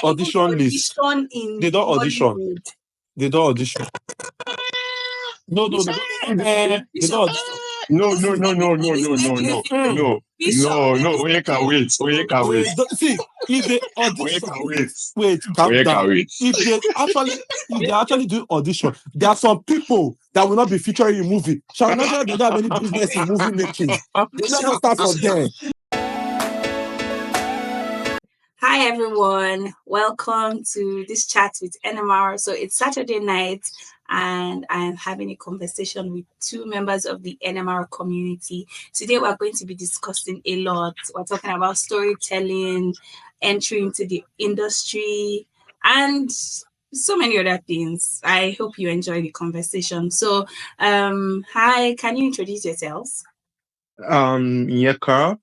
audition list. Audition in They don't audition. Nollywood. They don't audition. No, they don't. They don't audition. No. Oyeka, wait. See, if they audition, calm down. If they actually do audition, there are some people that will not be featuring in movie. Shall not they don't have any business in movie making. They never start from there. Hi everyone, welcome to this chat with NMR. So it's Saturday night and I'm having a conversation with two members of the NMR community. Today we're going to be discussing a lot. We're talking about storytelling, entry into the industry, and so many other things. I hope you enjoy the conversation. So, hi, can you introduce yourselves? Yeah, Carl.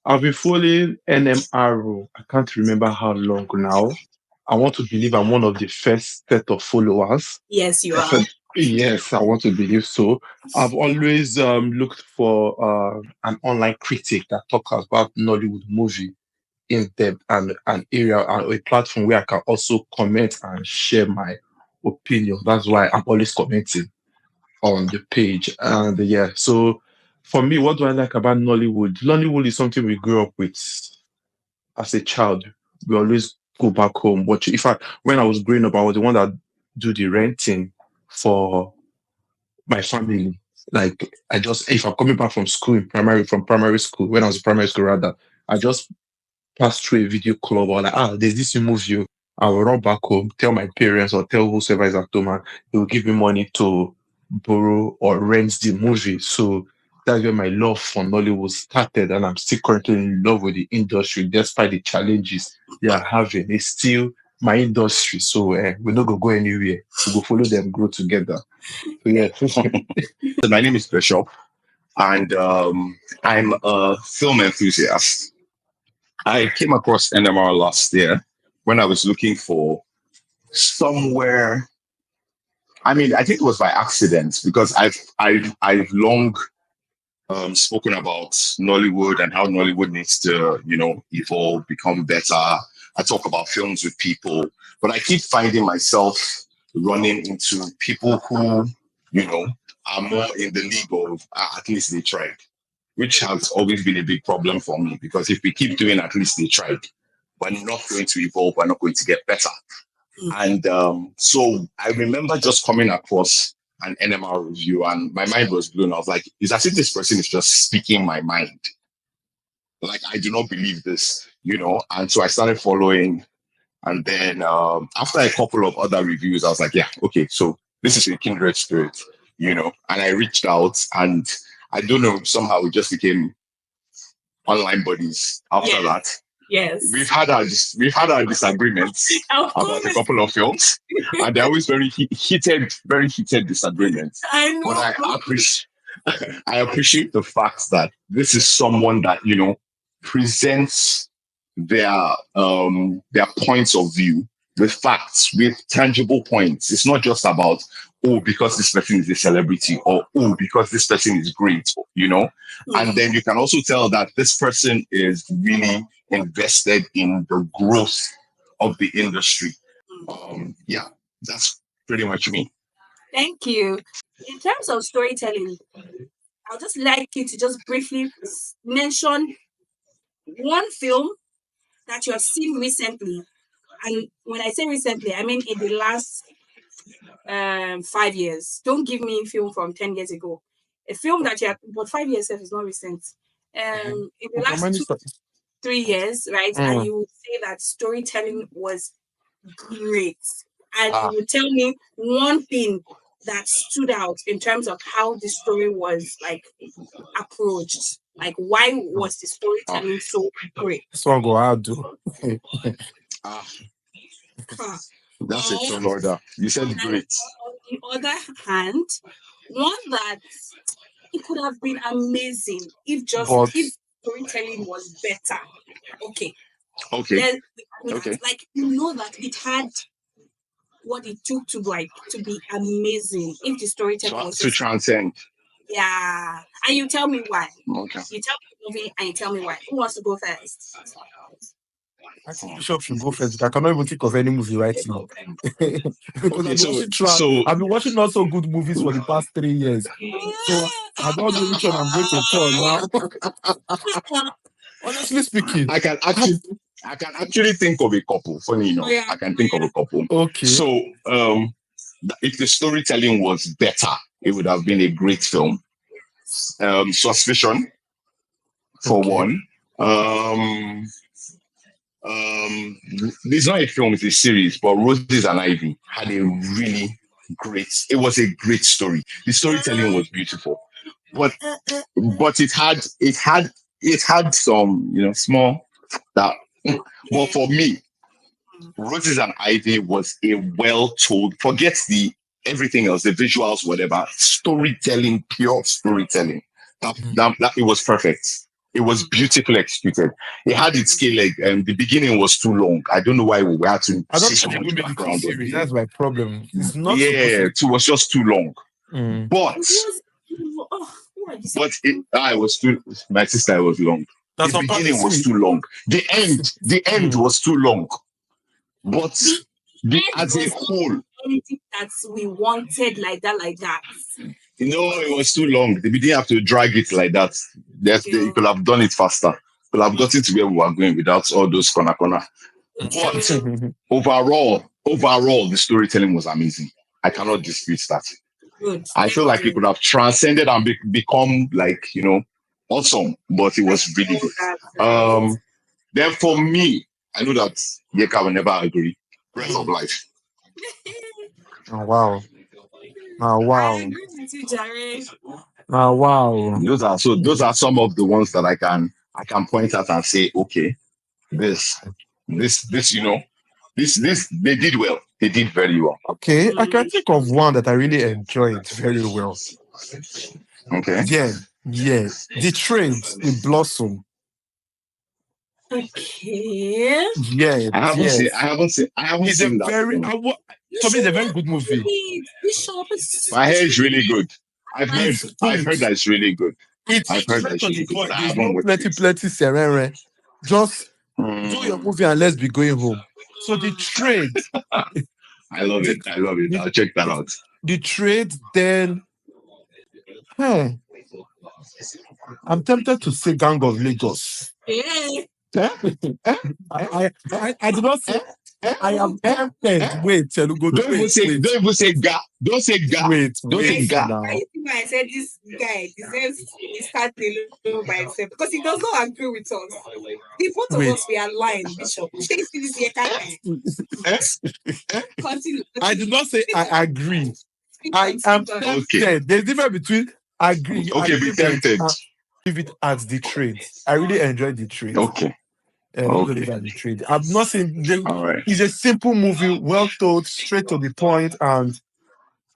I've been following NMR. I can't remember how long now. I want to believe I'm one of the first set of followers. Yes, you are. Yes, I want to believe so. I've always looked for an online critic that talks about Nollywood movie in depth and an area and a platform where I can also comment and share my opinion. That's why I'm always commenting on the page. And yeah, so for me, what do I like about Nollywood? Nollywood is something we grew up with as a child. We always go back home, watch it. When I was growing up, I was the one that do the renting for my family. Like if I'm coming back from school from primary school, when I was in primary school rather, I just passed through a video club or there's this new movie. I will run back home, tell my parents or tell whoever is at home, and they will give me money to borrow or rent the movie. So that's where my love for Nollywood started, and I'm still currently in love with the industry despite the challenges they are having. It's still my industry, so we're not gonna go anywhere. We go follow them, grow together. So yeah. So my name is Bishop, and I'm a film enthusiast. I came across NMR last year when I was looking for somewhere. I think it was by accident because I've long spoken about Nollywood and how Nollywood needs to, evolve, become better. I talk about films with people, but I keep finding myself running into people who, are more in the league of at least they tried, which has always been a big problem for me because if we keep doing at least they tried, we're not going to evolve, we're not going to get better. And so I remember just coming across an NMR review and my mind was blown. I was like, it's as if this person is just speaking my mind. Like, I do not believe this, And so I started following. And then after a couple of other reviews, I was like, yeah, okay, so this is a kindred spirit, And I reached out and I don't know, somehow we just became online buddies after that. Yes. We've had our disagreements about a couple of films, and they're always very heated disagreements. I know. But I appreciate the fact that this is someone that presents their points of view with facts, with tangible points. It's not just about because this person is a celebrity or because this person is great, And then you can also tell that this person is really invested in the growth of the industry. Yeah, that's pretty much me. Thank you. In terms of storytelling, I'd just like you to just briefly mention one film that you have seen recently. And when I say recently, I mean in the last 5 years. Don't give me a film from 10 years ago. A film that you have, but 5 years is not recent. In the last 3 years, right? And you would say that storytelling was great. And you would tell me one thing that stood out in terms of how the story was approached. Like, why was the storytelling so great? This one go out do. That's a tall order. You said great. On the other hand, one that it could have been amazing if storytelling was better. Okay. Okay. That it had what it took to be amazing if the storytelling was to transcend. Yeah. And you tell me why. Okay. You tell me the movie and you tell me why. Who wants to go first? I think Bishop should go first. I cannot even think of any movie right now. Because I've been watching not so good movies for the past 3 years. So I don't know which one I'm going to tell now. Honestly speaking, I can actually think of a couple. Funny enough, I can think of a couple. Okay. So if the storytelling was better, it would have been a great film. Suspicion, for one. This is not a film, it's a series, but Roses and Ivy had a really it was a great story. The storytelling was beautiful. But it had some, small that but for me, Roses and Ivy was a well told, forget the everything else, the visuals, whatever, storytelling, pure storytelling. That it was perfect. It was beautifully executed. It had its scale leg, and the beginning was too long. I don't know why we had to see so much background. That's my problem. It's not. Yeah, it was just too long. But it was too. My sister was long. The beginning was too long. The end was too long. But as a whole, anything that we wanted like that. It was too long. They didn't have to drag it like that. You could have done it faster. Could have gotten to where we were going without all those corner. But overall, the storytelling was amazing. I cannot dispute that. Good. I feel like it could have transcended and become awesome, but it was really good. Then for me, I know that Yeka will never agree. Breath of Life. Oh, wow. I agree with you, Jared. Wow. Those are some of the ones that I can point at and say, okay, this they did well. They did very well. Okay, I can think of one that I really enjoyed very well. Okay. Yeah. The Trade, The Blossom. Okay. Yeah. I haven't seen that. For me, it's a very good movie. I heard it's really good. I've heard that it's really good. I've heard that it's really good. There's no plenty serere. Just do your movie and let's be going home. So The Trade. I love it. I'll check that out. The Trade, then I'm tempted to say Gang of Lagos. I do not say I am tempted. Wait, Telugu. Don't even say ga. Don't say ga. Wait, ga. Now. I said this guy deserves to start alone by himself because he does not agree with us. The both of us we are lying, Bishop. I did not say I agree. I am tempted. Okay. There's a difference between agree. Okay, be tempted. Leave it at The Trade. I really enjoyed The Trade. Okay. The Trade. I'm not saying it's a simple movie, well told, straight to the point, and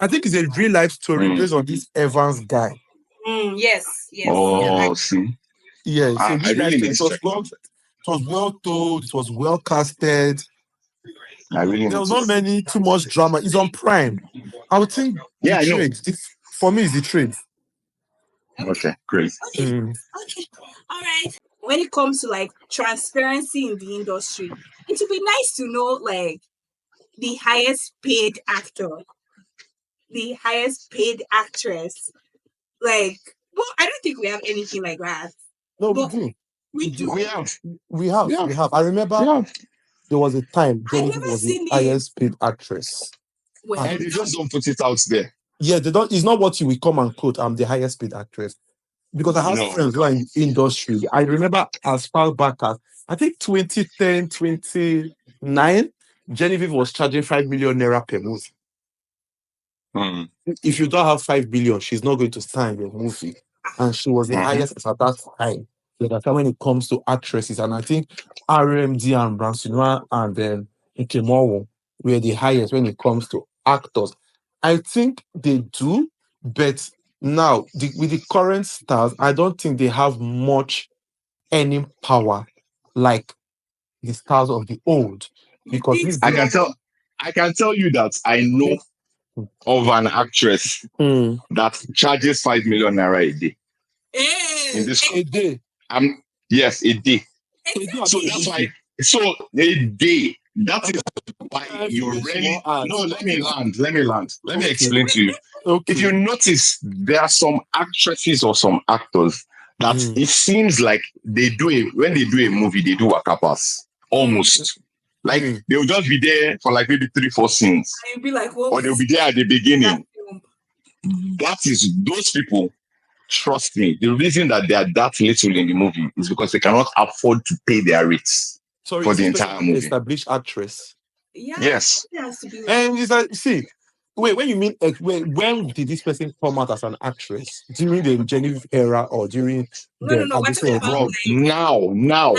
I think it's a real life story based on this Evans guy. Yes. Oh, see. Yeah, it was well told, it was well casted. There was not too much drama. It's on Prime. I would think The Trade. For me, it's The Trade. Okay, great. Okay. All right. When it comes to transparency in the industry, it would be nice to know the highest paid actor, the highest paid actress. I don't think we have anything like that. No, we do. We have. I remember there was a time Jennifer was the highest paid actress. They just don't put it out there. Yeah, they don't. It's not what you will come and quote. I'm the highest paid actress. Because I have friends who are in the industry. I remember as far back as, I think 2010, 2009, Genevieve was charging 5 million naira per movie. If you don't have 5 billion, she's not going to sign your movie. And she was the highest at that time. When it comes to actresses. And I think RMD and Bransinoa and then Ikemowo were the highest when it comes to actors. I think they do, but now, with the current stars, I don't think they have much earning power like the stars of the old. Because I can tell you that I know of an actress that charges 5 million naira a day. In this a day? Yes, a day. So So that is why you really no. Let me land. Let me explain to you. Okay. If you notice, there are some actresses or some actors that it seems like when they do a movie, they do wakapas almost. Like they'll just be there for like maybe 3-4 scenes, And you'll be like, well, or they'll be there at the beginning. That is those people. Trust me, the reason that they are that little in the movie is because they cannot afford to pay their rates for the entire movie. Established actress. Yeah. Yes. It has to be. And it's like, see, wait, when you mean when did this person come out as an actress? During the Genevieve era or during No. We're talking about bro, now.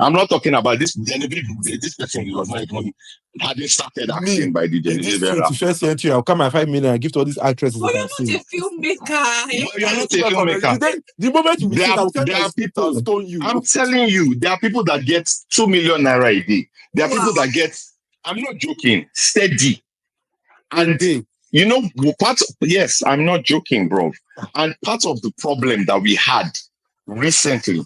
I'm not talking about this Genevieve. This person was not even hadn't started acting by the in this Genevieve era. 21st century. I'll come and 5 million and give to all these actresses. Oh, you're not a filmmaker. You're not a filmmaker. The moment you see that, there are people. stone you. I'm telling you, there are people that get 2 million naira a day. There are people that get. I'm not joking. Steady. And you know, yes, I'm not joking, bro. And part of the problem that we had recently,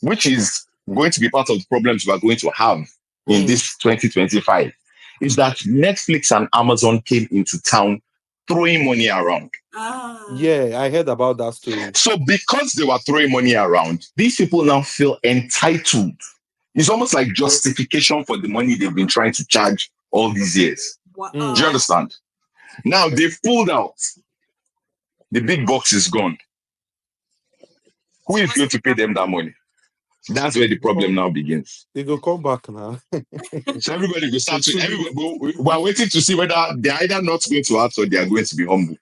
which is going to be part of the problems we are going to have in this 2025, is that Netflix and Amazon came into town throwing money around. Yeah, I heard about that story. So because they were throwing money around, these people now feel entitled. It's almost like justification for the money they've been trying to charge all these years. Do you understand? Now they've pulled out. The big box is gone. Who is going to pay them that money? That's where the problem now begins. They go come back now. So everybody will start to. We are waiting to see whether they're either not going to act or they are going to be humble.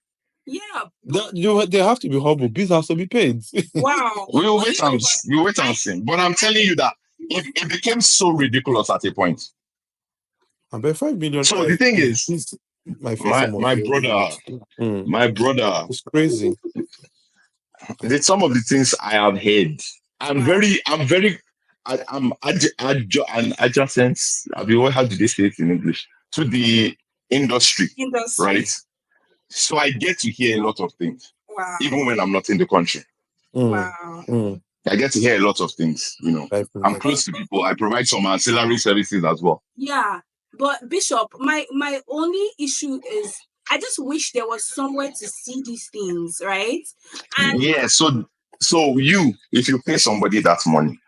Yeah, they have to be humble. Bills have to be paid. Wow. We will wait and see. But I'm telling you that it became so ridiculous at a point. And 5 million. So the thing is, my brother, it's crazy. Some of the things I have heard. I'm adjacent. How do they say it in English? To the industry. Right? So I get to hear a lot of things. Wow. Even when I'm not in the country. Wow. I get to hear a lot of things, you know. I'm close to people. I provide some ancillary services as well. Yeah. But Bishop, my only issue is I just wish there was somewhere to see these things, right? And yeah, so if you pay somebody that money,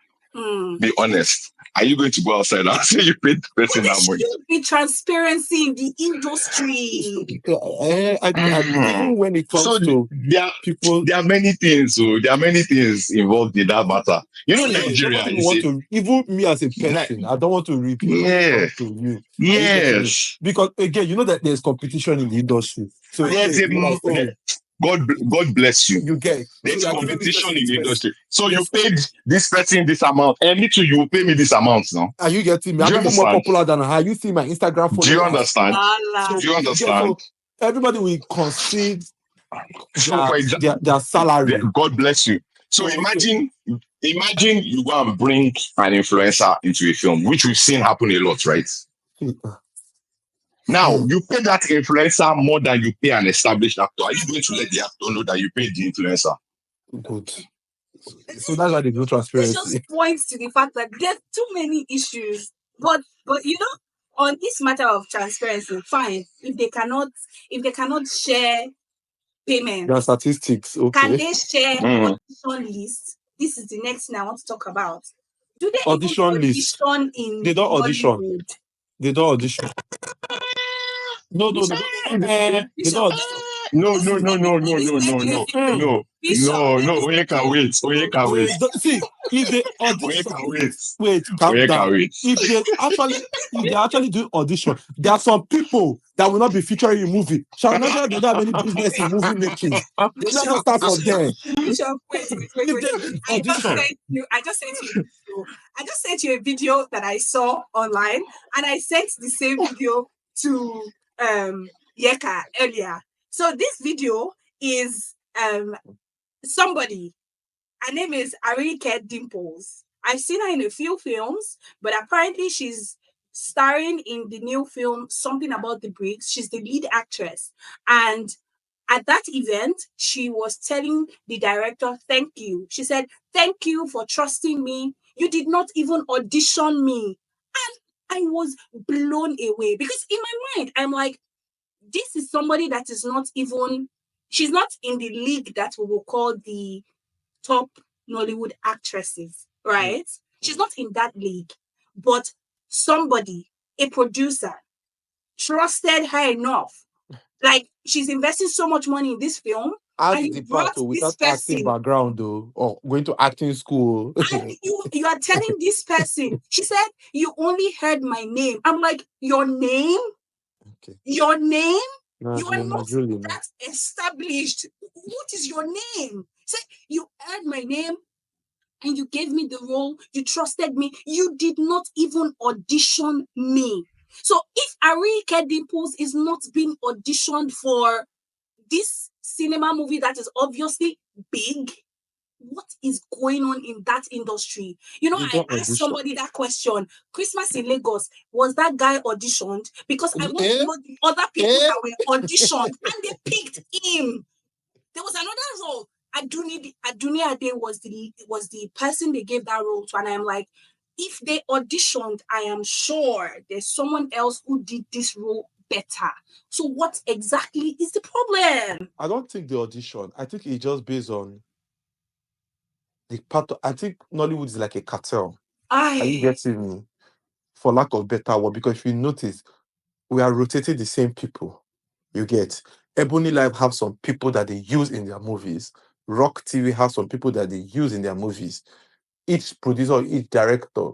be honest. Are you going to go outside and say you paid the person that money? There should be transparency in the industry. Even when it comes to people, there are many things. So there are many things involved in that matter. You know, Nigeria. Even me as a person, I don't want to repeat to you. Yes. Because again, you know that there's competition in the industry. So God bless you. You get there's competition in the industry. So you paid this person this amount, and me too, you will pay me this amount now. Are you getting me? I'm more popular than her. You see my Instagram photo. Do you understand? Do you understand? So everybody will concede their salary. God bless you. So imagine you go and bring an influencer into a film, which we've seen happen a lot, right? Now, you pay that influencer more than you pay an established actor. Are you going to let the actor know that you paid the influencer? Good. So that's why they do transparency. It just points to the fact that there's too many issues. But you know, on this matter of transparency, fine. If they cannot share payments, their statistics, okay. Can they share audition list? This is the next thing I want to talk about. Do they audition list? In they don't audition. Nollywood? They don't audition. No. They don't audition. No. We can wait. See, if they audition, calm down. If they actually do audition, there are some people that will not be featuring in movie. Shall Nigeria don't have any business in movie making? They never start from there. I just sent you a video that I saw online, and I sent the same video to Yeka earlier. So this video is somebody. Her name is Arike Dimples. I've seen her in a few films, but apparently she's starring in the new film Something About the Bricks. She's the lead actress, and at that event, she was telling the director, thank you. She said, thank you for trusting me. You did not even audition me. And I was blown away because in my mind, I'm like, this is somebody that is not even, she's not in the league that we will call the top Nollywood actresses, right? She's not in that league, but somebody, a producer, trusted her enough. Like, she's investing so much money in this film, Add and you the part brought though, this without acting person, background though, or going to acting school. and you are telling this person, she said, you only heard my name. I'm like, your name? Okay. Your name? Nah, You are you're not Nigerian. that established. What is your name? Say, you heard my name and you gave me the role. You trusted me. You did not even audition me. So if Arike Dimples is not being auditioned for this cinema movie that is obviously big, what is going on in that industry? You know, You I don't asked audition. somebody that question. Christmas in Lagos, was that guy auditioned? Because I want to Eh? know the other people Eh? that were auditioned and they picked him. There was another role. Aduni Ade was the person they gave that role to, and I'm like, if they auditioned, I am sure there's someone else who did this role better. So what exactly is the problem? I don't think the audition. I think it's just based on the part. I think Nollywood is like a cartel. Are you getting me? For lack of better word, because if you notice, we are rotating the same people. You get Ebony Live have some people that they use in their movies. Rock TV has some people that they use in their movies. Each producer, each director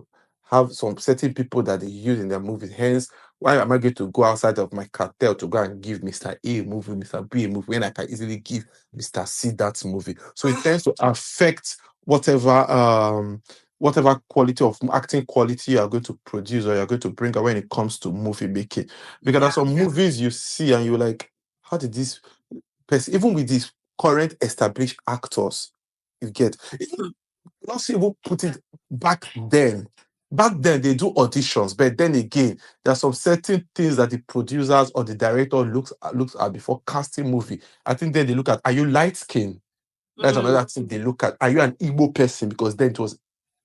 have some certain people that they use in their movies. Hence, why am I going to go outside of my cartel to go and give Mr. A a movie, Mr. B a movie, when I can easily give Mr. C that movie? So it tends to affect whatever quality of acting quality you are going to produce or you're going to bring out when it comes to movie making. Because there are some movies you see and you're like, how did this person, even with these current established actors, you get, not even put it back then. Back then they do auditions, but then again, there are some certain things that the producers or the director looks at before casting movie. I think then they look at, are you light skinned? That's another thing they look at. Are you an Igbo person? Because then it was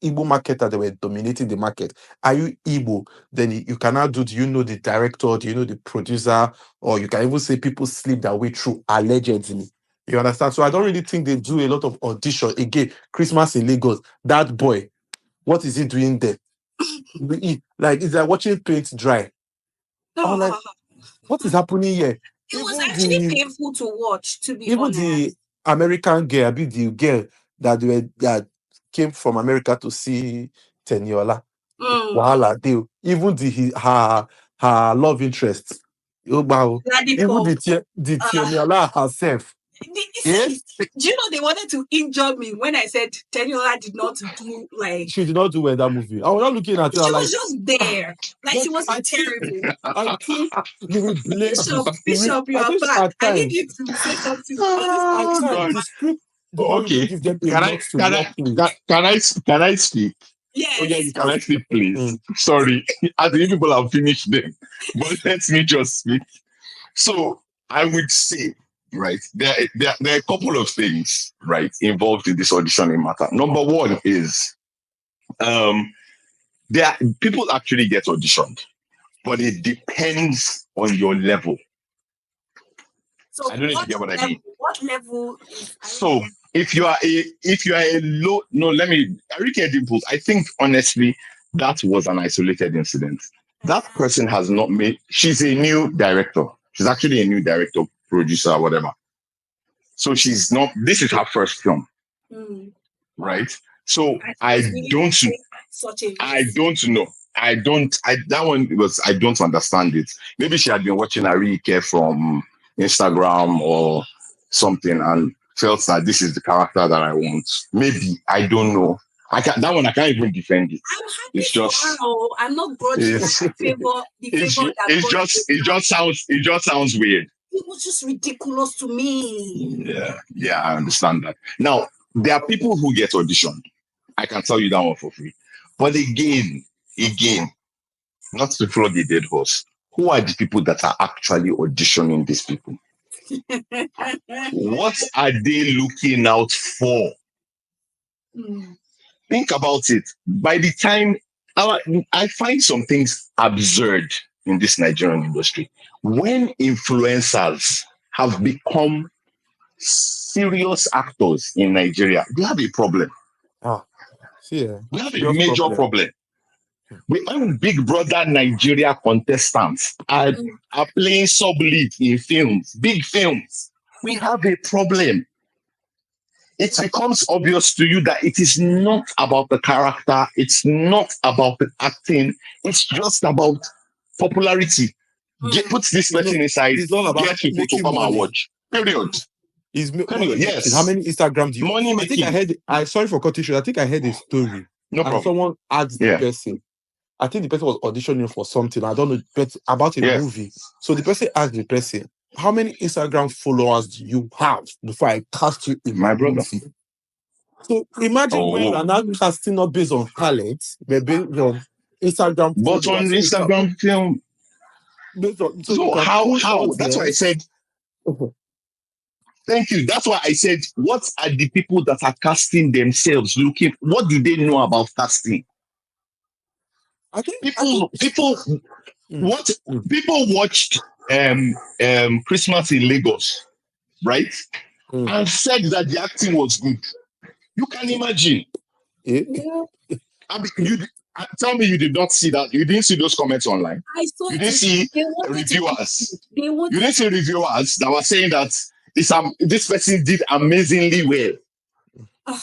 Igbo marketer that were dominating the market. Are you Igbo? Then you cannot do you know the director? Do you know the producer? Or you can even say people sleep their way through allegedly. You understand? So I don't really think they do a lot of audition. Again, Christmas in Lagos, that boy, what is he doing there? Like, it's like watching paint dry. I'm like, what is happening here? It was Even actually the painful to watch, to be even honest. the American girl, the girl that came from America to see Teniola, Wahala, even her love interest, even the Teniola herself. Yes, Do you know they wanted to injure me when I said Teniola did not do like she did not do well in that movie. I was not looking at her she like was just there. Like she wasn't terrible. I think you will blame the script. Bishop, you I are think back. at I need times, you to say something. at Oh, times God. the script did not even Okay. give them a Can I lot to can work I with. can I speak? Yes. Oh yeah, can I speak, please? Sorry, I think people have finished them, but let me just speak. So I would say, right, there are a couple of things, right, involved in this auditioning matter. Number one is, there are, people actually get auditioned, but it depends on your level. So I don't know if you get what I mean. what level is So if you are a low, no, let me, Enrique Dimples, I think honestly that was an isolated incident. That person has not made, she's a new director. She's actually a new director, producer, or whatever. So she's not, this is her first film, right? So I don't know. That one was, I don't understand it. Maybe she had been watching Arike from Instagram or something and felt that this is the character that I want. Maybe, I don't know. That one I can't even defend it. I'm happy It's just, for her. I'm not grudging her the favor it just sounds weird. It was just ridiculous to me. Yeah, I understand that. Now, there are people who get auditioned. I can tell you that one for free. But again, not to flog a dead horse, who are the people that are actually auditioning these people? What are they looking out for? Think about it. By the time I find some things absurd in this Nigerian industry. When influencers have become serious actors in Nigeria, we have a problem. See, We have a major problem. When Big Brother Nigeria contestants are playing sub-lead in films, big films, we have a problem. It becomes obvious to you that it is not about the character, it's not about the acting, it's just about popularity. Put this person inside, It's all about get people to making come and money. watch. Period. Period. Yes. How many Instagram do you? Money I think making. sorry for cutting short. I think I heard a story. No and problem. someone asked the person. I think the person was auditioning for something. I don't know, but about a movie. So the person asked the person, "How many Instagram followers do you have before I cast you in my movie?" So imagine when you're now casting not based on talent, but based on Instagram. But on Instagram film. So how? That's why I said. Thank you. That's why I said, what are the people that are casting themselves looking? What do they know about casting? People watched Christmas in Lagos, right? And said that the acting was good. You can imagine. Tell me you did not see that. You didn't see those comments online. I saw you didn't see reviewers. You didn't see reviewers that were saying that this person did amazingly well.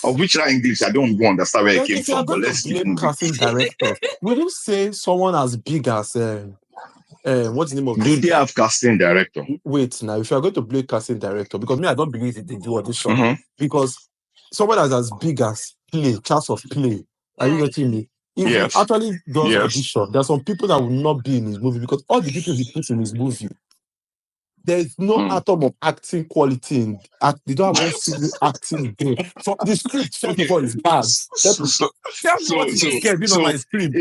Of which English, I don't even understand where it came from. But let's blame casting director. Will you say someone as big as what's the name of? Do they have casting director? Wait, now if you are going to blame casting director, because me I don't believe they do audition because someone as big as Charles of Play. Are you getting me? If he actually does audition, there are some people that will not be in his movie because all the people he puts in his movie, there's no atom of acting quality in they don't have one single acting there. So the script first of all is bad. Tell me what is getting on my script.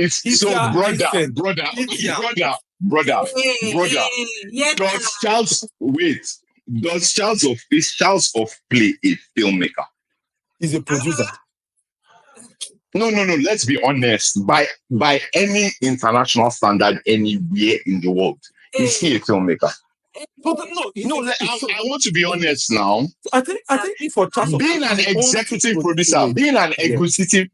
Brother. Does Charles of Play a filmmaker? He's a producer. No. Let's be honest. By any international standard anywhere in the world, is he a filmmaker? But I want to be honest now. I think for Charles being an executive producer, being an executive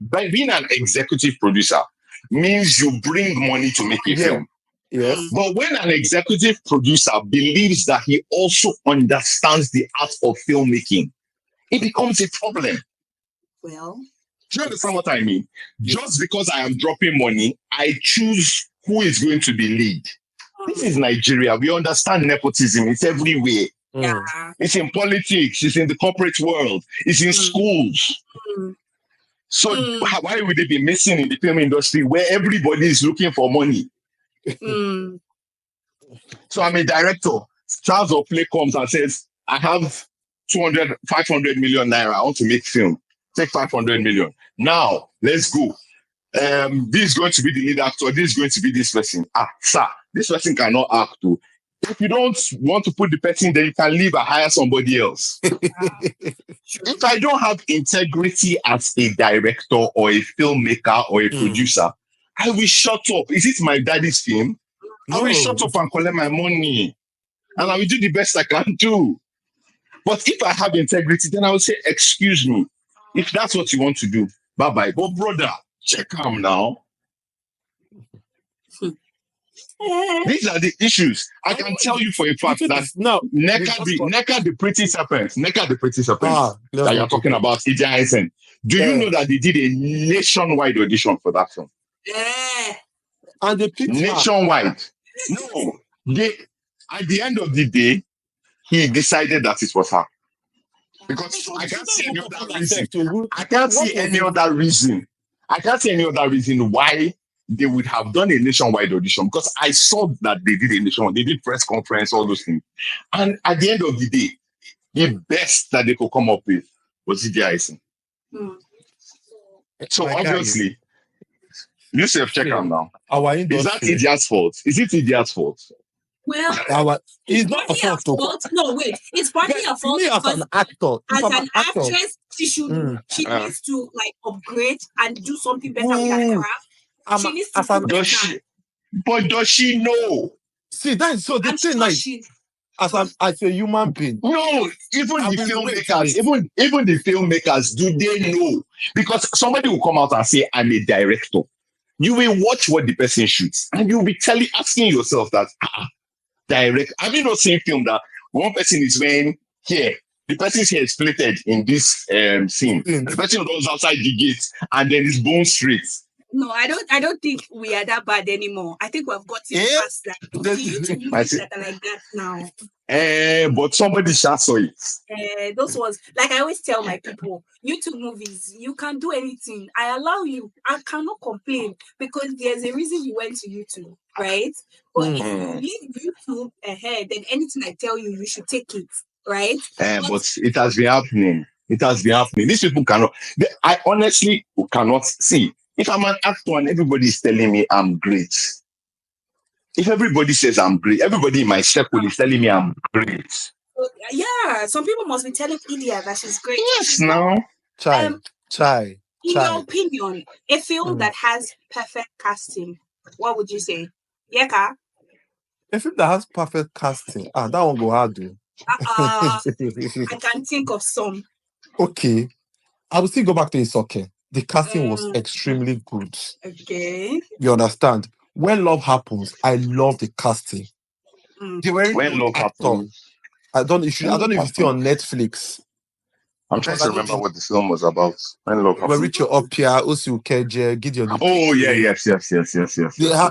producer means you bring money to make a film. Yes. But when an executive producer believes that he also understands the art of filmmaking, it becomes a problem. Well, do you understand what I mean? Just because I am dropping money, I choose who is going to be lead. This is Nigeria. We understand nepotism. It's everywhere. Yeah. It's in politics. It's in the corporate world. It's in schools. So why would they be missing in the film industry where everybody is looking for money? So I'm a director. Charles of Play comes and says, I have 500 million naira. I want to make film. Take 500 million. Now, let's go. This is going to be the lead actor. This is going to be this person. Sir, this person cannot act too. If you don't want to put the person there, you can leave and hire somebody else. If I don't have integrity as a director or a filmmaker or a producer, I will shut up. Is it my daddy's film? I will shut up and collect my money. And I will do the best I can do. But if I have integrity, then I will say, excuse me. If that's what you want to do, bye-bye. But brother, check him now. These are the issues. I can tell you for a fact that Neka the pretty serpent that you're talking about, E.J. Henson. Do you know that they did a nationwide audition for that film? Yeah. And they picked nationwide. No, at the end of the day, he decided that it was her. Because I can't see any other reason. I can't see any other reason why they would have done a nationwide audition, because I saw that they did a nationwide, they did press conference, all those things. And at the end of the day, the best that they could come up with was E.J. Henson. So obviously, you self check them now. Is that Idiot's fault? Is it Idiot's fault? Well, It's it's not partly a her fault. fault. No, wait. It's partly her fault Me as because an actor, if as I'm an an actor, actress, she needs to like upgrade and do something better with her good. craft. She needs to As an do Does better. she? But does she know? see that is so the I'm thing sure like she. as a human being. No, even I've the been wait. filmmakers, even the filmmakers, do they know? Because somebody will come out and say, "I'm a director." You will watch what the person shoots, and you'll be asking yourself that, direct. Have you not seen film that one person is wearing here, the person's hair is plated in this scene, and the person goes outside the gate, and then it's bone straight. No, I don't think we are that bad anymore. I think we've gotten past that. The YouTube movies that are like that now. But somebody shall saw it. Those ones, like I always tell my people, YouTube movies, you can do anything. I allow you. I cannot complain because there's a reason you went to YouTube, right? But if you leave YouTube ahead, then anything I tell you, you should take it, right? But it has been happening. It has been happening. These people cannot. I honestly cannot see. If I'm an actor and everybody is telling me I'm great, if everybody says I'm great, everybody in my circle is telling me I'm great. Yeah, some people must be telling India that she's great. Yes, now. Chai. In your opinion, a film that has perfect casting, what would you say? Yeka? A film that has perfect casting, that one go hard. Dude. I can think of some. Okay, I will still go back to Isoke. The casting was extremely good. Okay. You understand? When love happens, I love the casting. They were when love happens. I don't know if it's still on Netflix. I'm trying to remember what the film was about. When love happens. Richard Opia, Osi Ukeje, Gideon. Oh yeah, yes.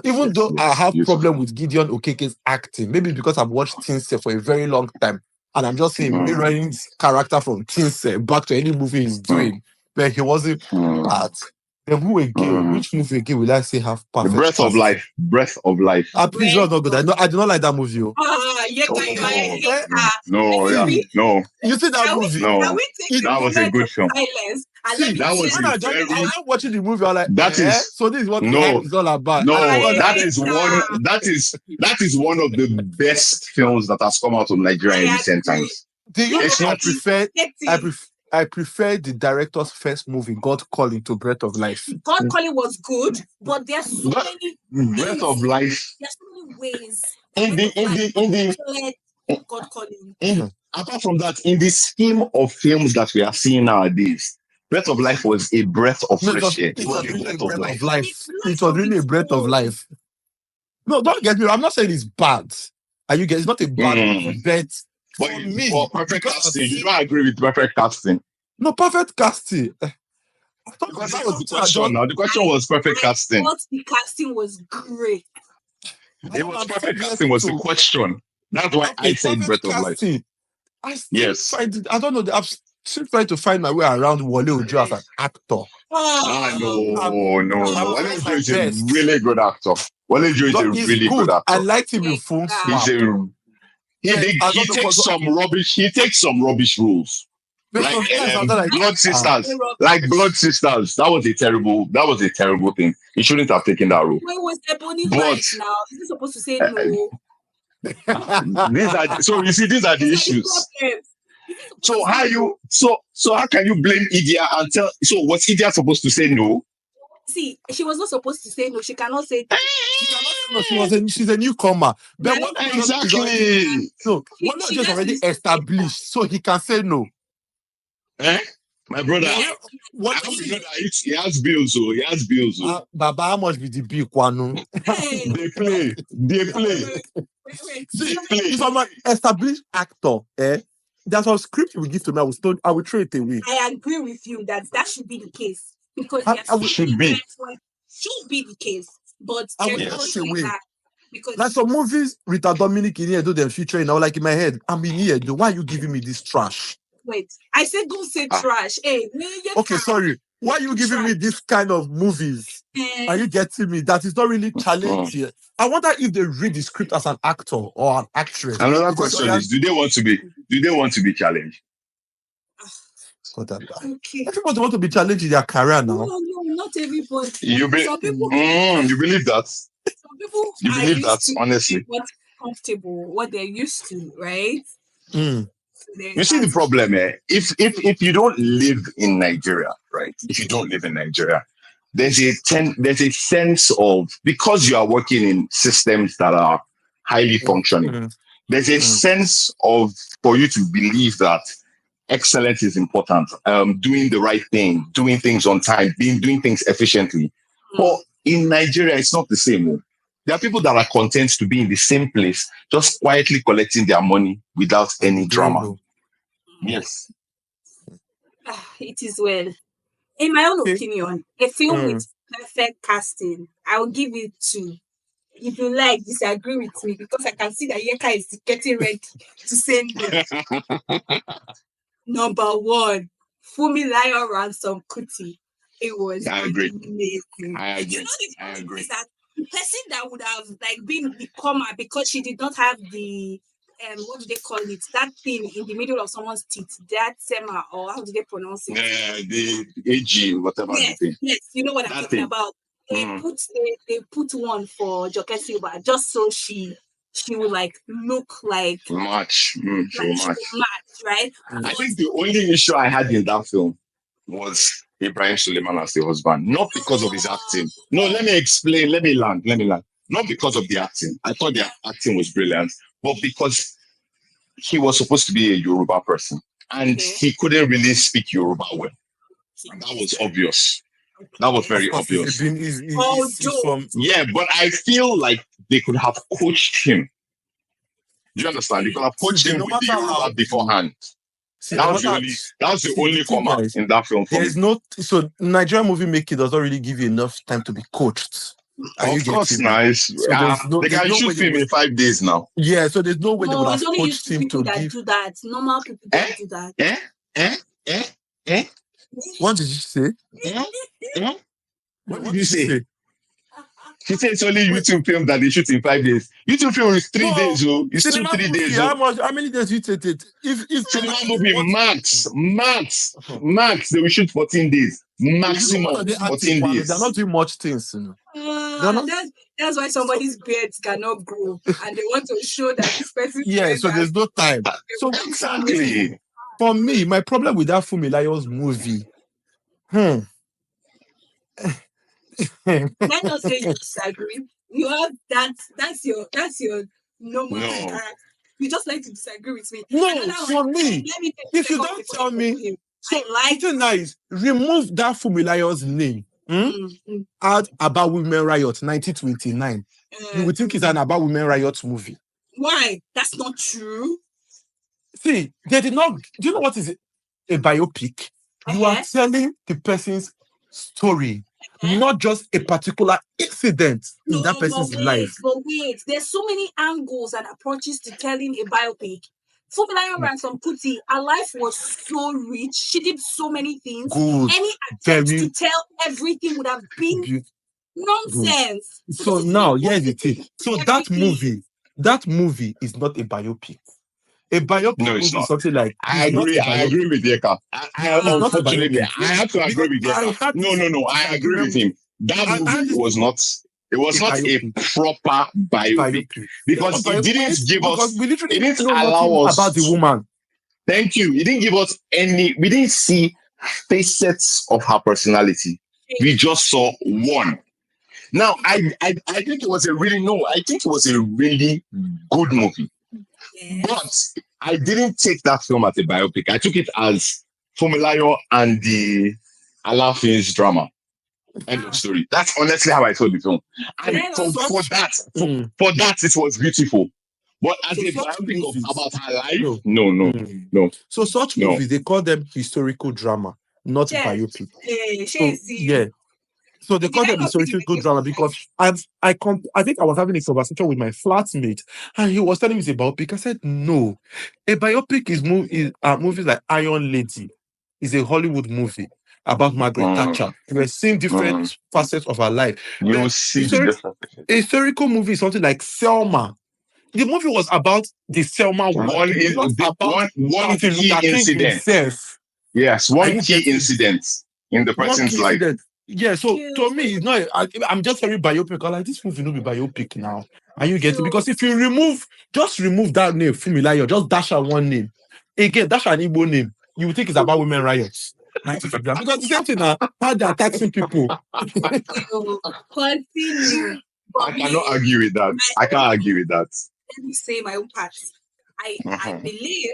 Even though I have problem with Gideon Okeke's acting, maybe because I've watched Tinse for a very long time, and I'm just saying mirroring his character from Tinse back to any movie he's doing, where he wasn't bad. Then who again? Which movie again will I say have perfect? Breath of Life. Breath of Life. Please, not good. I do not like that movie. No. You see that movie? No. That was a good film. That was I'm not watching the movie. I'm like, so this is what it's all about. No, that is one of the best films that has come out of Nigeria in recent times. I prefer the director's first movie, God Calling, to Breath of Life. God Calling was good, but there's so many Breath of Life. There's so many ways. In the God Calling. Apart from that, in the scheme of films that we are seeing nowadays, Breath of Life was a breath of fresh air. It was really a breath of life. It was really a breath of life. No, don't get me wrong. I'm not saying it's bad. It's not a bad bet. But for perfect casting, you don't agree with perfect casting. No, perfect casting. Because that was the question now. The question was perfect casting. What the casting was great. It was perfect casting was the question. That's why I said Breath of Life. Yes. I don't know. I'm still trying to find my way around Wale Ojo as an actor. No. Wale Ojo is a really good actor. Wale Ojo is a really good actor. I liked him in Full Swap. He takes some rubbish. He takes some rubbish roles. Like Blood Sisters. Like Blood Sisters. That was a terrible thing. He shouldn't have taken that role. Where was Ebony right now? Is he supposed to say no? These are the issues. So how can you blame Idia and tell? So was Idia supposed to say no? See, she was not supposed to say no. She cannot say she's a newcomer. But exactly. So one is just already established, so he can say no. My brother, he has bills, so he has bills. Baba, how much be the bill, Kwanu? They play. If I'm an established actor, that's what script you will give to me. I will throw it away. I agree with you that should be the case because should be the case, but I will throw it away. Because like some movies, Rita Dominic in here do them featuring now. Like in my head, I'm in here. Why are you giving me this trash? Wait, I said don't say trash. Hey, okay, sorry. Why are you giving me this kind of movies? Are you getting me? That is not really challenging. I wonder if they read the script as an actor or an actress. Another question is: Do they want to be challenged? Okay. Everybody want to be challenged in their career now. No, not everybody. You believe that? Some people you believe that? Honestly, but comfortable, what they're used to, right? Mm. So there's You see the that. problem, if you don't live in Nigeria, right? If you don't live in Nigeria, there's a sense of, because you are working in systems that are highly functioning, Mm. there's a sense of, for you to believe that excellence is important, doing the right thing, doing things on time, doing things efficiently. But in Nigeria, it's not the same. Oh. There are people that are content to be in the same place, just quietly collecting their money without any drama. Know. Yes. It is well. In my own Okay. opinion, a film with perfect casting, I will give it 2. If you like, disagree with me because I can see that Yeka is getting ready to say no. Number 1, Fumilayo Ransom Kuti. It was I agree. amazing. I agree. You know the I problem agree. is that the person that would have like been the comma because she did not have the what do they call it? That thing in the middle of someone's teeth, that sema, or how do they pronounce it? The AG, whatever the thing. Yes, you know what I'm That talking thing. about. They put one for Joke Silva just so she will like look like Match. she will match, right? I think the only issue I had in that film was Ibrahim Suleiman as the husband, not because of his acting. No, let me explain. Let me land. Not because of the acting. I thought the acting was brilliant, but because he was supposed to be a Yoruba person and he couldn't really speak Yoruba well. And that was obvious. That was very obvious. Yeah, but I feel like they could have coached him. Do you understand? They could have coached him with the Yoruba beforehand. That was the only comma in that film for me. So Nigerian movie making does not really give you enough time to be coached. Of course, nice. So they can shoot film in 5 days now. Yeah, so there's no way they would have it's only coached him to give. Do that. Normal people don't do that. What did you say? What did you say? She said it's only YouTube film that they shoot in 5 days. YouTube film is 3 days, oh. It's 2-3 days. How many days you take it? If cinema movie max, they will shoot 14 days. Maximum 14 days. They're not doing much things, you know. That's why somebody's beards cannot grow, and they want to show that this person. Yeah, so there's no time. So exactly. For me, my problem with that Fumilayo's movie. Let us say you disagree. You have that's your normal character. You just like to disagree with me. No, for me, if you don't tell me, so nice, remove that Fumilayo's name. Add About Women Riot 1929. You would think it's an About Women Riot movie. Why? That's not true. See, they did not. Do you know what is a biopic? You are telling the person's story, not just a particular incident in that person's life. But wait, there's so many angles and approaches to telling a biopic. Fumilayo Ransom Kuti, her life was so rich. She did so many things. Any attempt to tell everything would have been nonsense. So now, here's the thing. So that movie is not a biopic. A biopic is something like... I agree with Yeka. Unfortunately, I have to agree with Yeka. No, I agree with him. That movie was not... It was not a proper biopic because it didn't give us... It didn't allow us... about the woman. Thank you. It didn't give us any... We didn't see facets of her personality. We just saw one. Now, I think it was a really... No, I think it was a really good movie. But I didn't take that film as a biopic. I took it as Fumilayo and the Alafin's drama. End of story. That's honestly how I saw the film. And for that, it was beautiful. But as a biopic about her life, no. So such movies, they call them historical drama, not biopic. So they call them historical drama because I think I was having a conversation with my flatmate and he was telling me it's a biopic. I said, no. A biopic is movies like Iron Lady. It's a Hollywood movie about Margaret Thatcher. We're seeing different facets of her life. You see a historical movie is something like Selma. The movie was about the Selma one key incident. Yes, one key incident in the person's life. Yeah, so to me, it's not. I'm just hearing biopic. I'm like, this movie no be biopic now. And you get it because if you just remove that name, Fumilayo, just dash out one name. Again, dash an Igbo name. You would think it's about women riots. Because the same thing now, how they're taxing people. Continue. I cannot argue with that. I can't argue with that. Let me say my own part. I believe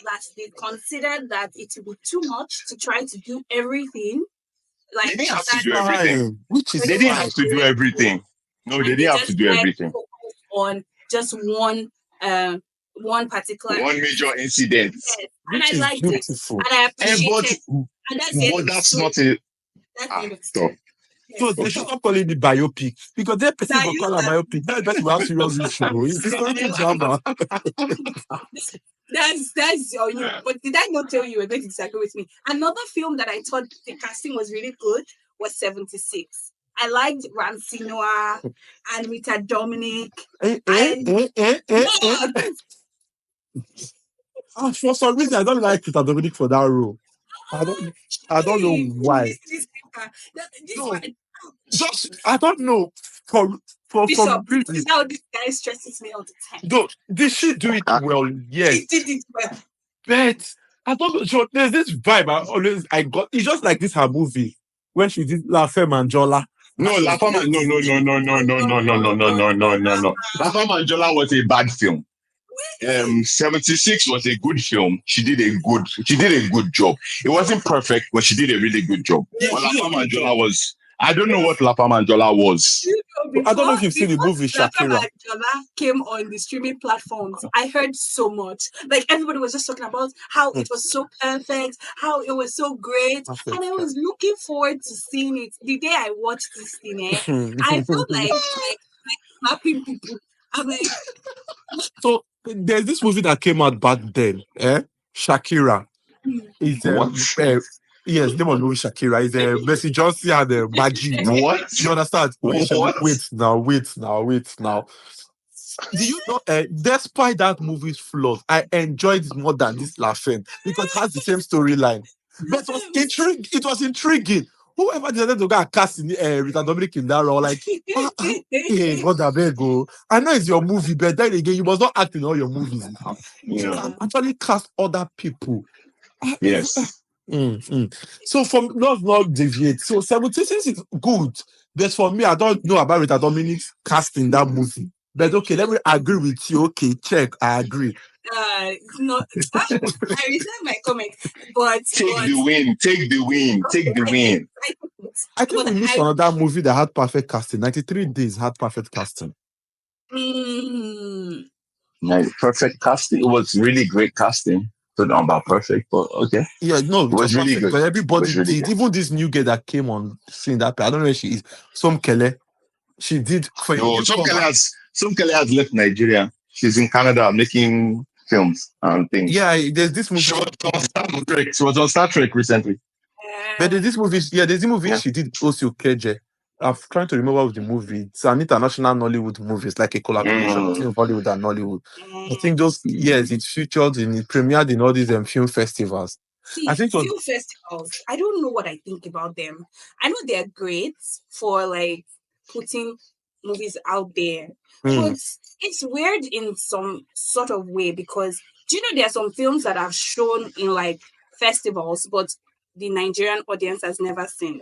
that they considered that it would be too much to try to do everything. Like they didn't have to do everything. They didn't have to do everything. No, they didn't have to do everything. On just one particular major incident. Yes. And I liked it. And I appreciate it. And that's not a stop. So they should not call it the biopic because their person will call a biopic. That person will have serious issue. It's historical drama. That's your you. But did I not tell you? You're going to disagree with me. Another film that I thought the casting was really good was 76. I liked Ramsey Noah and Rita Dominic. For some reason, I don't like Rita Dominic for that role. I don't know why. I don't know. Bishop, this how this guy stresses me all the time. No, did she do it well? Yes. She did it well. But I don't know. So there's this vibe I got. It's just like this her movie when she did La Femme Anjola. No. La Femme Anjola was a bad film. 76 was a good film. She did a good job. It wasn't perfect, but she did a really good job. But La Femme Anjola was. I don't know what La Femme Anjola was. I don't know if you've seen the movie Shakira. La Femme Anjola came on the streaming platforms. I heard so much. Like everybody was just talking about how it was so perfect, how it was so great, and I was looking forward to seeing it. The day I watched this thing, I felt like slapping people. I'm like, so there's this movie that came out back then, Shakira. It's yes, name of the movie Shakira is Mercy Johnson and Baji. What? You understand? What? Wait now. Do you know? Despite that movie's flaws, I enjoyed it more than this La Femme because it has the same storyline. But it was intriguing. Whoever decided to go and cast Rita Dominic in that role, like, hey, God, I beg go. I know it's your movie, but then again, you must not act in all your movies. You can actually cast other people. Yes. So from not deviate. So 76 is good. But for me, I don't know about Rita Dominic's casting that movie. But okay, let me agree with you. Okay, check. I agree. I reserve my comment, but take the win. I think we missed another movie that had perfect casting. 93 Days had perfect casting. Perfect casting. It was really great casting. Don't know about perfect, but okay. Yeah, no, it was really perfect, good. but everybody did. Good. Even this new girl that came on scene that I don't know where she is. Some Kele. She did. Some Kele has left Nigeria. She's in Canada making films and things. Yeah, there's this movie. She was on Star Trek recently. But there's this movie she did also Keje. I'm trying to remember what the movie. It's an international Nollywood movie. It's like a collaboration between Hollywood and Nollywood. I think it featured it premiered in all these film festivals. I think film festivals. I don't know what I think about them. I know they're great for like putting movies out there, but it's weird in some sort of way because do you know there are some films that are shown in like festivals, but the Nigerian audience has never seen.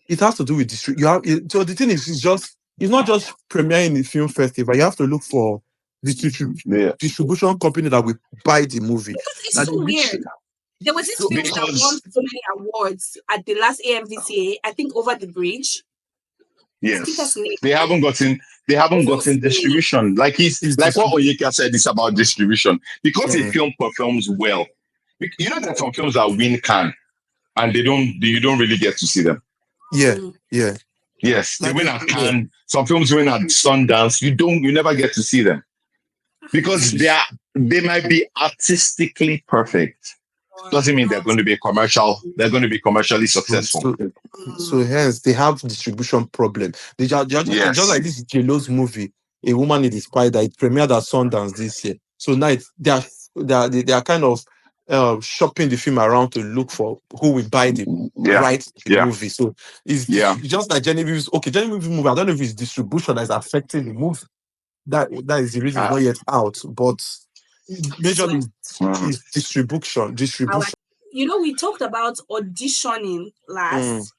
It has to do with so the thing is, it's not just premiering in the film festival. You have to look for distribution company that will buy the movie. It's so weird. There was this film that won so many awards at the last AMVCA, I think Over the Bridge. Yes, they haven't gotten distribution. Like like what Oyeka said, it's about distribution because a film performs well. You know that some films that win Cannes and you don't really get to see them. Yeah. Yes, they win at Cannes. Some films win at Sundance. You never get to see them because they might be artistically perfect. Doesn't mean they're going to be commercially successful. So hence they have distribution problem. They just like this J-Lo's movie, A Woman in the Spider. It premiered at Sundance this year. So now they are kind of shopping the film around to look for who will buy the right movie. So it's just like Genevieve's. Okay, Genevieve's movie. I don't know if it's distribution that is affecting the movie. That is the reason it's not yet out, but majorly is distribution. We talked about auditioning last.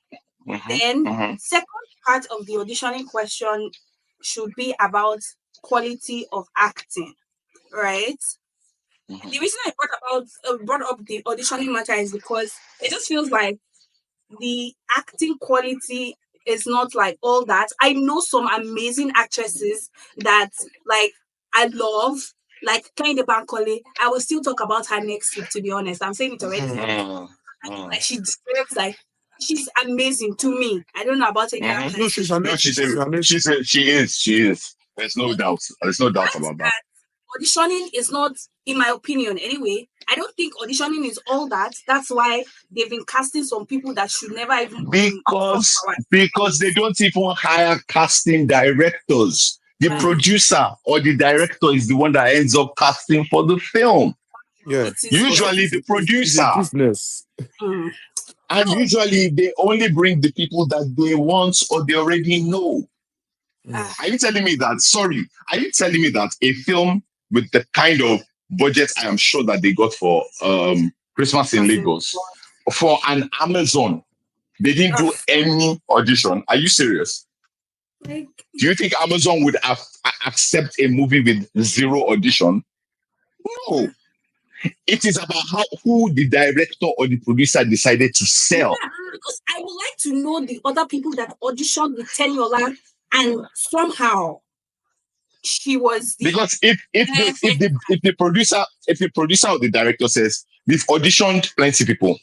Then second part of the auditioning question should be about quality of acting, right? The reason I brought up the auditioning matter is because it just feels like the acting quality is not like all that. I know some amazing actresses that like I love, like Kehinde Bankole. I will still talk about her next week, to be honest. I'm saying it already. Like she deserves, like she's amazing to me. I don't know about any other person. No, she's amazing. She is. There's no doubt. There's no doubt about that. Auditioning is not, in my opinion anyway, I don't think auditioning is all that. That's why they've been casting some people that should never even because they don't even hire casting directors. The producer or the director is the one that ends up casting for the film. Yeah. Usually the producer. Business. And usually they only bring the people that they want or they already know. Are you telling me that? Sorry. Are you telling me that a film with the kind of budget I am sure that they got for Christmas in Lagos, for an Amazon, they didn't do any audition? Are you serious? Do you think Amazon would accept a movie with zero audition? No. It is about who the director or the producer decided to sell. Yeah, because I would like to know the other people that auditioned with Teniola, and somehow she was the, because if the producer or the director says we've auditioned plenty people,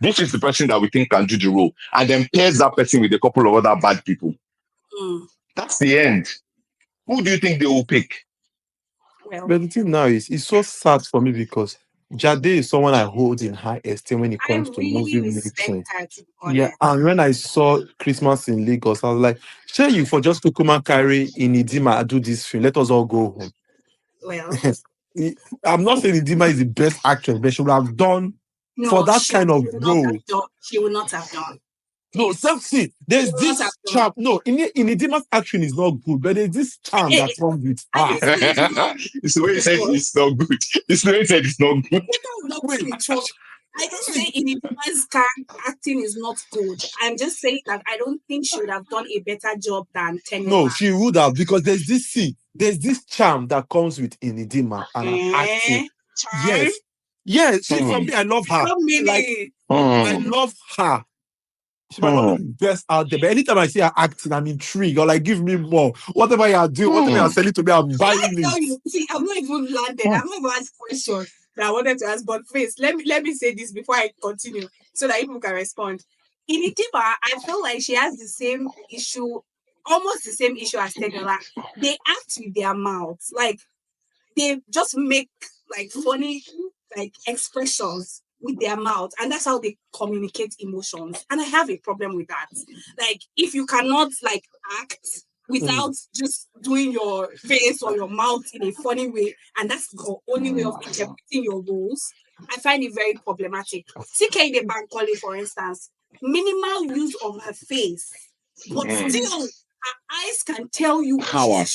this is the person that we think can do the role, and then pairs that person with a couple of other bad people, that's the end. Who do you think they will pick? Well, but the thing now is, it's so sad for me because Jade is someone I hold in high esteem when it comes to movie making. Yeah, and when I saw Christmas in Lagos, I was like, share you for just to come and carry in Idima do this film. Let us all go home. Well, I'm not saying Idima is the best actress, but she would have done for that kind of role. She would not have done. No, see, there's this charm. No, in Idima's action is not good, but there's this charm that comes with her. It's the way he said it's not good. It's the way he said it's not good. I don't say Idima's acting is not good. I'm just saying that I don't think she would have done a better job than Teniola. No, she would have, because there's this charm that comes with Idima and her acting. Charm? Yes. See, for me, I love her. I love her. She might not be the best out there, but anytime I see her acting, I'm intrigued. Or like, give me more. Whatever you are doing, whatever you are selling to me, I'm buying it. See, I'm not even landed. I'm not even asking questions that I wanted to ask. But first, let me say this before I continue, so that people can respond. In Idima, I feel like she has the same issue, almost the same issue as Teniola. They act with their mouths, like they just make like funny like expressions with their mouth, and that's how they communicate emotions. And I have a problem with that. Like, if you cannot like act without just doing your face or your mouth in a funny way, and that's the only way of interpreting your roles, I find it very problematic. See Kehinde Bankole, for instance, minimal use of her face, but still her eyes can tell you power.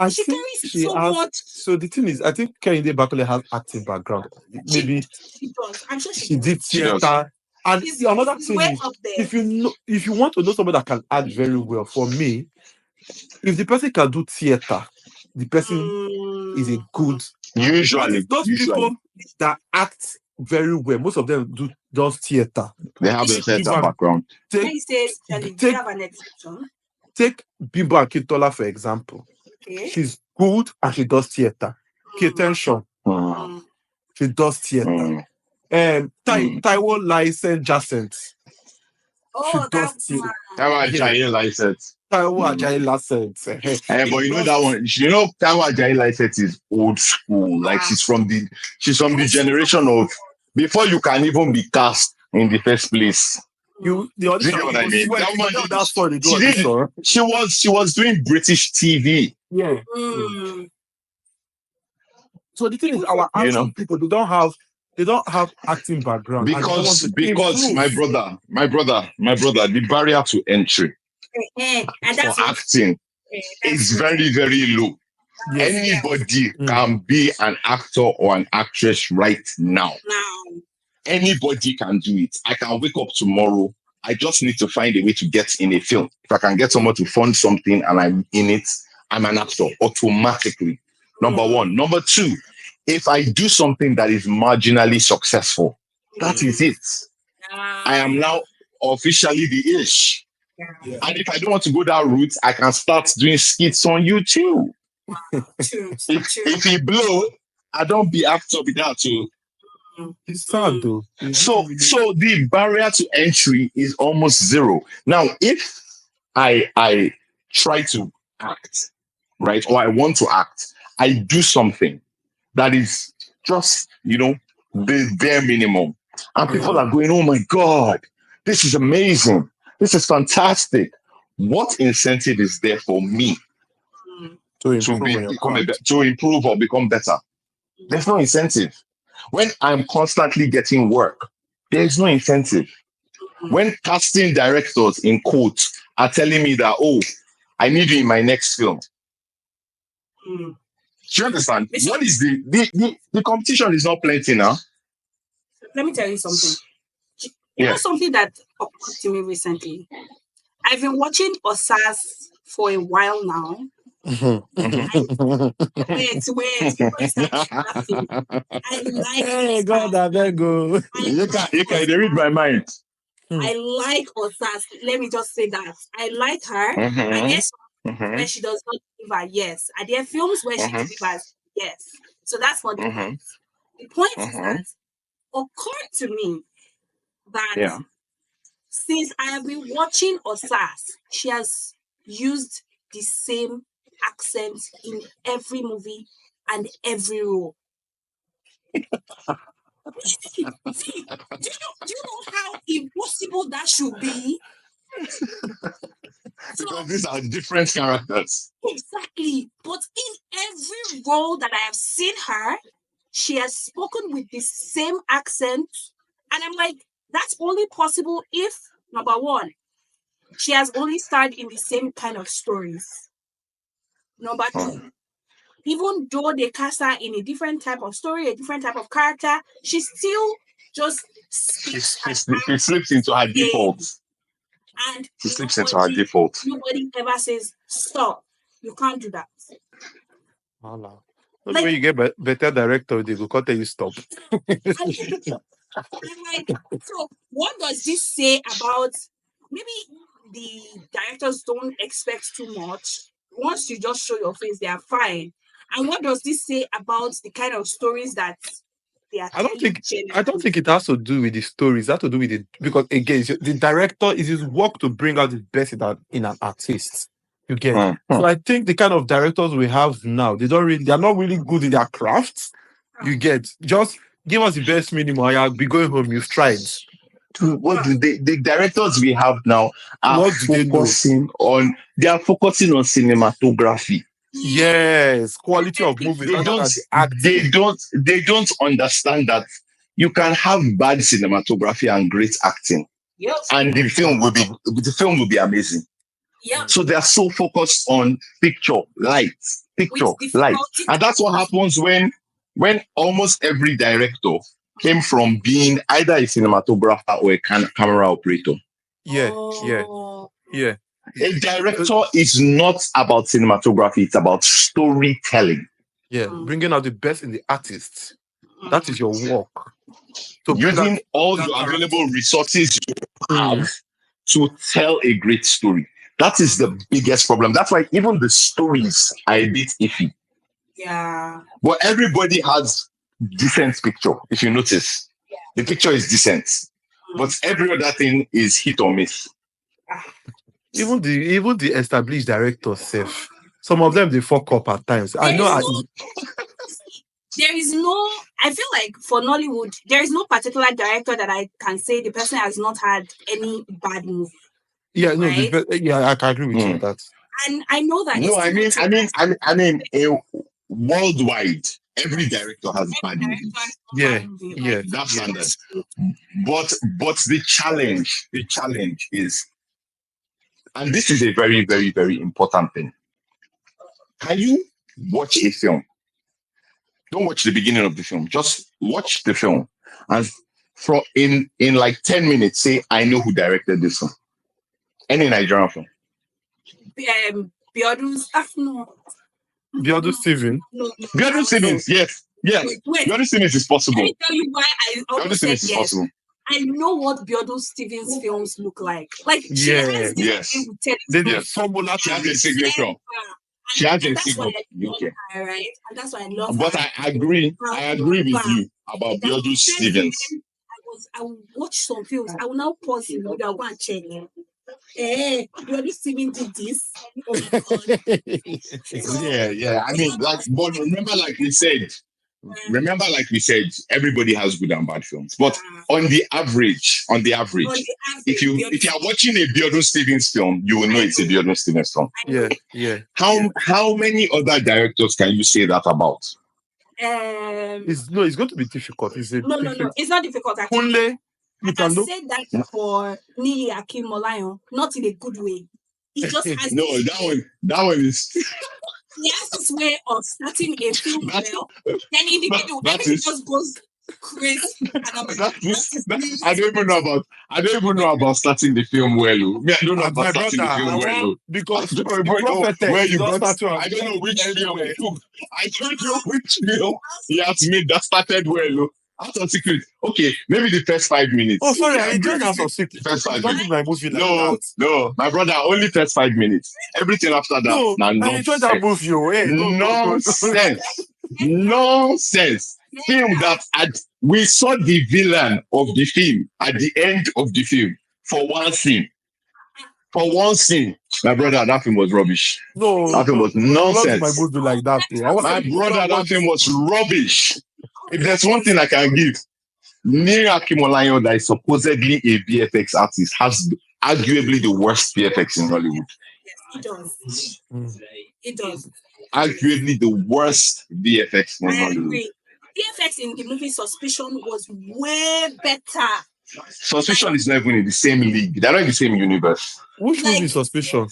She carries so much. So the thing is, I think Kehinde Bankole has acting background. Maybe she does. I'm sure she did theater. And another thing is, if you want to know somebody that can act very well, for me, if the person can do theater, the person is a good. Usually, people that act very well, most of them do those theater. They have a theater background. Take Bimbo Akintola, for example. Okay. She's good and she does theater. K-Tension. She does theater. Taiwo License Jacent. She does theater. Taiwo Ajayi License. Taiwo Ajayi License. But you know that one. You know Taiwo Ajayi License is old school. Like she's from the generation of before you can even be cast in the first place. The audition, you know what I mean? She was doing British TV. Yeah. So the thing is, our acting people, they don't have acting background. And they don't want Because to my brother, the barrier to entry And for that's acting is very, very low. Yes. Anybody can be an actor or an actress right now. Anybody can do it. I can wake up tomorrow. I just need to find a way to get in a film. If I can get someone to fund something and I'm in it, I'm an actor automatically. Number one. Number two, if I do something that is marginally successful, that is it. I am now officially the ish. Yeah. And if I don't want to go that route, I can start doing skits on YouTube. If he blow, I don't be actor with that too. It's sad though. So the barrier to entry is almost zero. Now, if I try to act, right, or I want to act, I do something that is just, the bare minimum. And people are going, oh my God, this is amazing. This is fantastic. What incentive is there for me to improve or become better? There's no incentive. When I'm constantly getting work, there's no incentive. When casting directors in quotes are telling me that, oh, I need you in my next film. Do you understand? What is the competition is not plenty now? Let me tell you something. You know something that occurred to me recently? I've been watching Osas for a while now. Wait. I like Hey, God, I beg you. You can read my mind. I like Osas. Let me just say that. I like her. And yes, where she does not deliver, yes. Are there films where she delivers? Yes. So that's not the point. The point is that occurred to me that since I have been watching Osas, she has used the same accent in every movie and every role. See, do you know how impossible that should be? Because these are different characters. Exactly. But in every role that I have seen her, she has spoken with the same accent. And I'm like, that's only possible if, number one, she has only starred in the same kind of stories. Number two, even though they cast her in a different type of story, a different type of character, she still just speaks. She slips into her default. And she slips into her default. Nobody ever says, stop. You can't do that. Hello. Like, when you get better director, they will tell you stop. I'm like, so what does this say about maybe the directors don't expect too much? Once you just show your face, they are fine. And what does this say about the kind of stories that they are I don't think it has to do with the stories. It has to do with it because again, the director is his work to bring out the best in an artist. You get so I think the kind of directors we have now, they are not really good in their crafts. You get just give us the best minimum. I'll be going home. You've tried. What do the directors we have now are focusing on? They are focusing on cinematography. Yes, quality of movies. They don't understand that you can have bad cinematography and great acting, and the film will be amazing. Yeah. So they are so focused on picture, light, and that's what happens when almost every director came from being either a cinematographer or a camera operator. Yeah. A director is not about cinematography; it's about storytelling. Yeah, bringing out the best in the artists. That is your work. So using all your available resources you have to tell a great story. That is the biggest problem. That's why even the stories are a bit iffy. Yeah. But everybody has decent picture, if you notice. Yeah. The picture is decent. But every other thing is hit or miss. Even the established directors self. Some of them they fuck up at times. I feel like for Nollywood, there is no particular director that I can say the person has not had any bad movie. Yeah, right? I can agree with you on that. And I know that. No, I mean, worldwide, Every director has bad movies. Yeah. That's standard. But the challenge is, and this is a very, very, very important thing. Can you watch a film? Don't watch the beginning of the film. Just watch the film, and from in like 10 minutes, say, I know who directed this film. Any Nigerian film. Biodu's no. Biodu Steven. Biodu Stevens, yes. Wait. Biodu Stevens is possible. Let me tell you why I almost said Stevens is yes. possible. I know what Biodu Stevens films look like. Like she has this thing with They telling do formula. She has a signature. She has a signature. Okay. Right? And that's why I love But her. I agree with you about Biodu Stevens. I will watch some films. I will now pause it. I will go and check. Biodu Stevens did this. Oh my God. Yeah. I mean, but remember, like we said, everybody has good and bad films. But on the average, if you are watching a Biodu Stevens film, you will know it's a Biodu Stevens film. Yeah. How many other directors can you say that about? It's going to be difficult. No. It's not difficult. Only I can say that for Niyi Akimolayan, not in a good way. It just has that one is. He has this way of starting a film well, then in the middle, everything just goes crazy. And I'm like, I don't even know about starting the film well. I don't know about starting the film well. Because I don't know which film. I don't know which film he has made that started well. Out of Secret. Okay, maybe the first 5 minutes. Oh, sorry, I enjoyed Out of Secret. First 5 minutes. My movie No, my brother, only first 5 minutes. Everything after that. I enjoyed that movie. Nonsense. Film that we saw the villain of the film at the end of the film for one scene. My brother, that film was rubbish. That film was nonsense. My movie like that. My brother, that film was rubbish. If there's one thing I can give, Niyi Akimolayan, that is supposedly a VFX artist, has arguably the worst VFX in Hollywood. It does. Arguably the worst VFX in Hollywood. VFX in the movie Suspicion was way better. Suspicion is not even in the same league. They're not in the same universe. Which movie is Suspicion?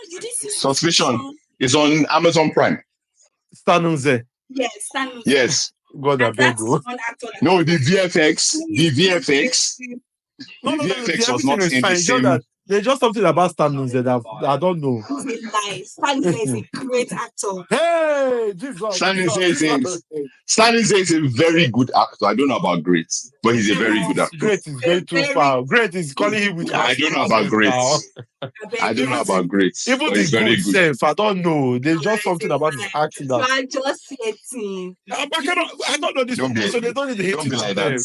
You didn't see Suspicion is on Amazon Prime. Stanunze. Yes, Stanunze. Yes. God, I beg you. No, the VFX was not in the same. There's just something about Stanunze that I don't know. Stanunze is a great actor. Hey, Jesus. Stanunze is a very good actor. I don't know about great, but he's a very good actor. Great is going too far. Great is calling him with. I don't know about great. Even the good self, I don't know. There's just something about his acting that. I just hating. I don't know this. So they don't need to hate Don't be like that.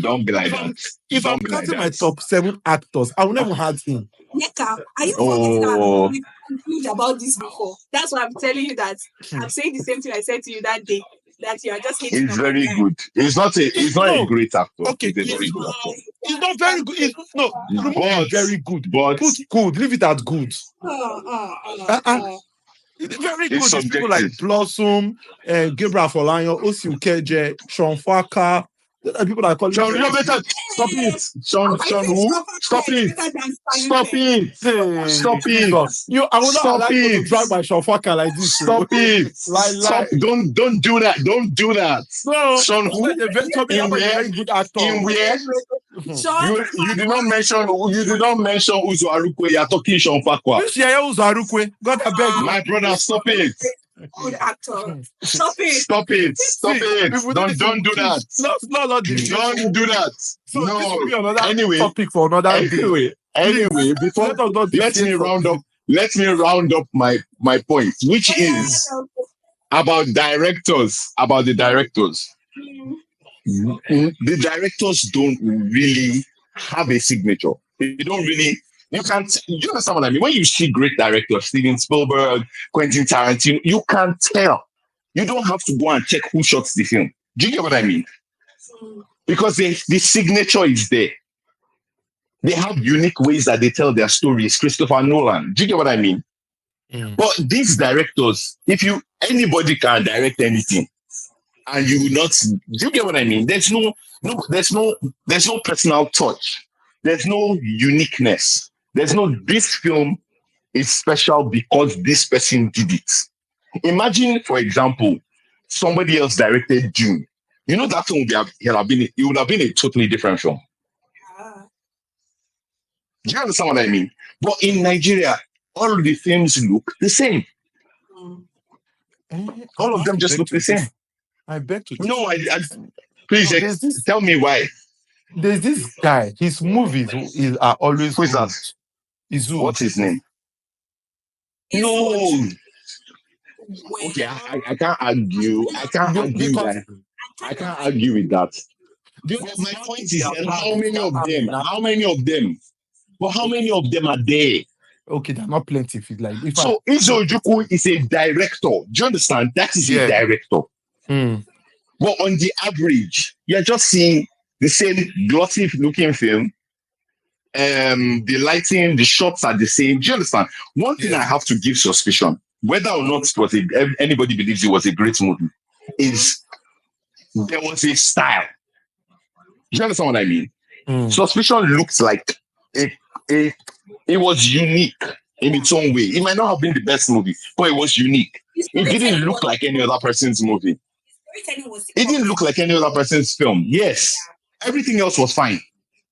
Don't be like that. If I'm counting my top 7 actors, I will never have him. Neka, are you forgetting that we've concluded about this before? That's why I'm telling you that I'm saying the same thing I said to you that day. That you are just hating. He's very good. He's not a great actor. Okay, he's a very good actor. He's not very good. Very good. But put good. Leave it at good. It's very good. It's people like Blossom, Gabriel Afolayan, Osi Ukeje, Sean Faka. People are calling. Sean, you're better. Stop it. Sean who? Stop it. I will not allow you to drag my Sean Faka like this. Stop it. Stop. Don't do that. Don't do that. No. Sean who? In very good actor. In where? You did not mention Uzo Arukwe. You're talking Sean Fakwa. Which Uzo Arukwe? God, I beg you. My brother, stop it. Good actor. Stop it. Don't do that. No, don't do that. So no. This will be another anyway, topic for another day. Anyway, before let me round up my point, which is about directors. About the directors. The directors don't really have a signature. They don't really. You understand what I mean? When you see great directors, Steven Spielberg, Quentin Tarantino, you can tell. You don't have to go and check who shot the film. Do you get what I mean? Because the signature is there. They have unique ways that they tell their stories. Christopher Nolan. Do you get what I mean? But these directors, anybody can direct anything, and you will not. Do you get what I mean? There's no personal touch. There's no uniqueness. There's no, this film is special because this person did it. Imagine, for example, somebody else directed Dune. You know, that film it would have been a totally different film. Do you understand what I mean? But in Nigeria, all of the films look the same. All of them just look the same. I beg to. No, please tell me why. There's this guy. His movies are always. Who is that? What's his name? No. Okay, I can't argue. I can't argue with that. My point is, how many of them? But how many of them are there? Okay, they're not plenty. So Izo Ojukwu is a director. Do you understand? That is a director. But on the average, you're just seeing the same glossy looking film. The lighting, the shots are the same. Do you understand? One thing I have to give suspicion, whether or not anybody believes it was a great movie, is there was a style. Do you understand what I mean? Suspicion looks like it was unique in its own way. It might not have been the best movie, but it was unique. It didn't look like any other person's movie. It didn't look like any other person's film. Yes, everything else was fine.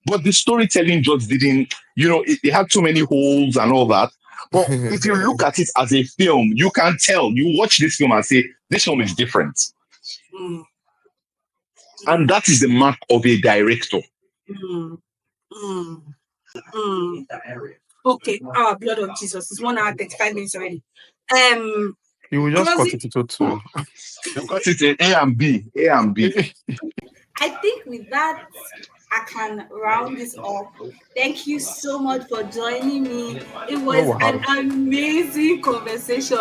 But the storytelling just didn't, it had too many holes and all that. But if you look at it as a film, you can tell. You watch this film and say, this film is different. And that is the mark of a director. Okay. Blood of Jesus. It's 1 hour 35 minutes already. You will just cut it to 2. You cut it in A and B. I think with that, I can round this up. Thank you so much for joining me. It was an amazing conversation.